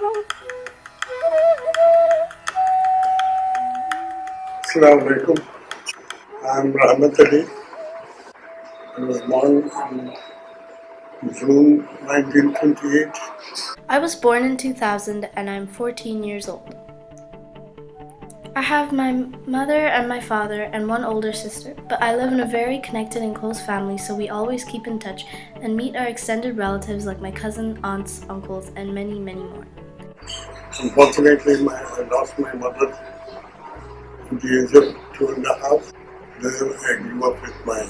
Assalamu alaikum. I'm Rahmat Ali. I was born in June 1928. I was born in 2000 and I'm 14 years old. I have my mother and my father and one older sister, but I live in a very connected and close family, so we always keep in touch and meet our extended relatives like my cousin, aunts, uncles, and many, many more. Unfortunately, I lost my mother at the age of 2.5. There I grew up with my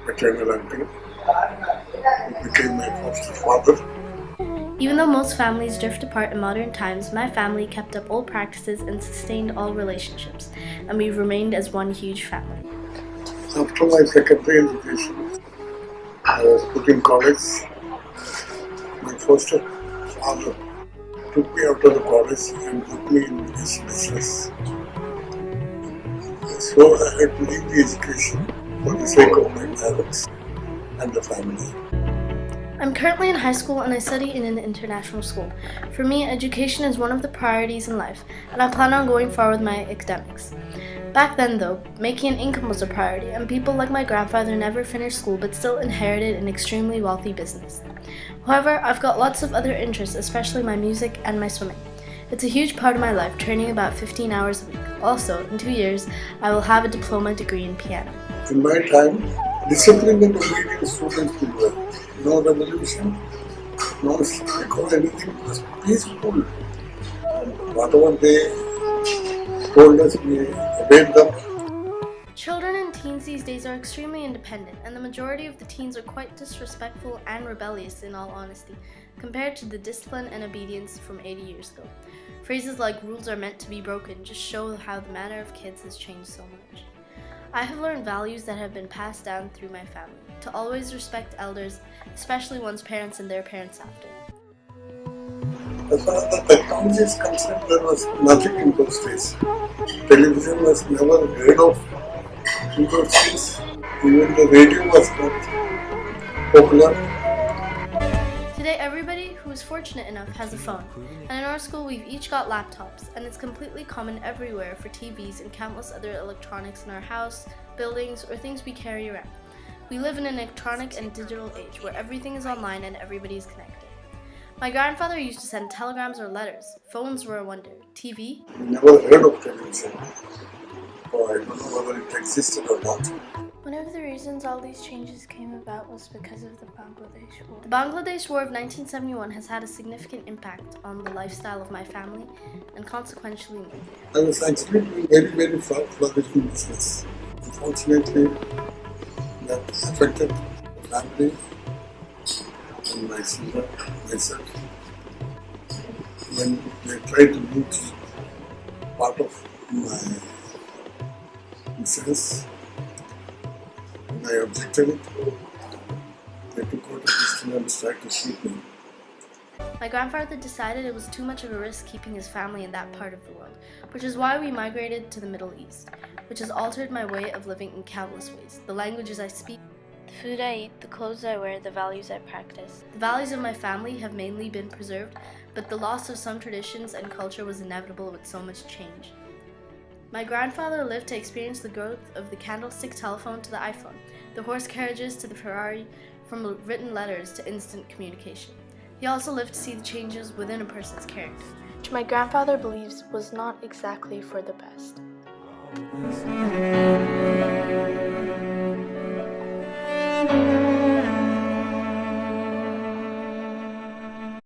paternal uncle, who became my foster father. Even though most families drift apart in modern times, my family kept up old practices and sustained all relationships, and we've remained as one huge family. After my secondary education, I was put in college. My foster father took me out of the college and put me in his business. So I had to leave the education for the sake of my parents and the family. I'm currently in high school and I study in an international school. For me, education is one of the priorities in life, and I plan on going far with my academics. Back then though, making an income was a priority, and people like my grandfather never finished school but still inherited an extremely wealthy business. However, I've got lots of other interests, especially my music and my swimming. It's a huge part of my life, training about 15 hours a week. Also, in 2 years, I will have a diploma degree in piano. In my time, discipline and obedience students did well. No revolution, no because anything was peaceful. And whatever they told us, we obeyed them. Children and teens these days are extremely independent, and the majority of the teens are quite disrespectful and rebellious in all honesty, compared to the discipline and obedience from 80 years ago. Phrases like rules are meant to be broken just show how the manner of kids has changed so much. I have learned values that have been passed down through my family, to always respect elders, especially one's parents and their parents after. As far as the technology is concerned, there was nothing in those days. Television was never heard of in those days. Even the radio was not popular. Today, everybody who is fortunate enough has a phone, and in our school we've each got laptops, and it's completely common everywhere for TVs and countless other electronics in our house, buildings, or things we carry around. We live in an electronic and digital age where everything is online and everybody is connected. My grandfather used to send telegrams or letters. Phones were a wonder. TV? We never heard of television. So I don't know whether it existed or not. One of the reasons all these changes came about was because of the Bangladesh War. The Bangladesh War of 1971 has had a significant impact on the lifestyle of my family and consequently me. I was actually doing very flourishing business. Unfortunately, that affected the family and myself. When they tried to loot part of my business, and I objected it, they took out a pistol and tried to shoot me. My grandfather decided it was too much of a risk keeping his family in that part of the world, which is why we migrated to the Middle East, which has altered my way of living in countless ways. The languages I speak, the food I eat, the clothes I wear, the values I practice. The values of my family have mainly been preserved, but the loss of some traditions and culture was inevitable with so much change. My grandfather lived to experience the growth of the candlestick telephone to the iPhone, the horse carriages to the Ferrari, from written letters to instant communication. He also lived to see the changes within a person's character, which my grandfather believes was not exactly for the best.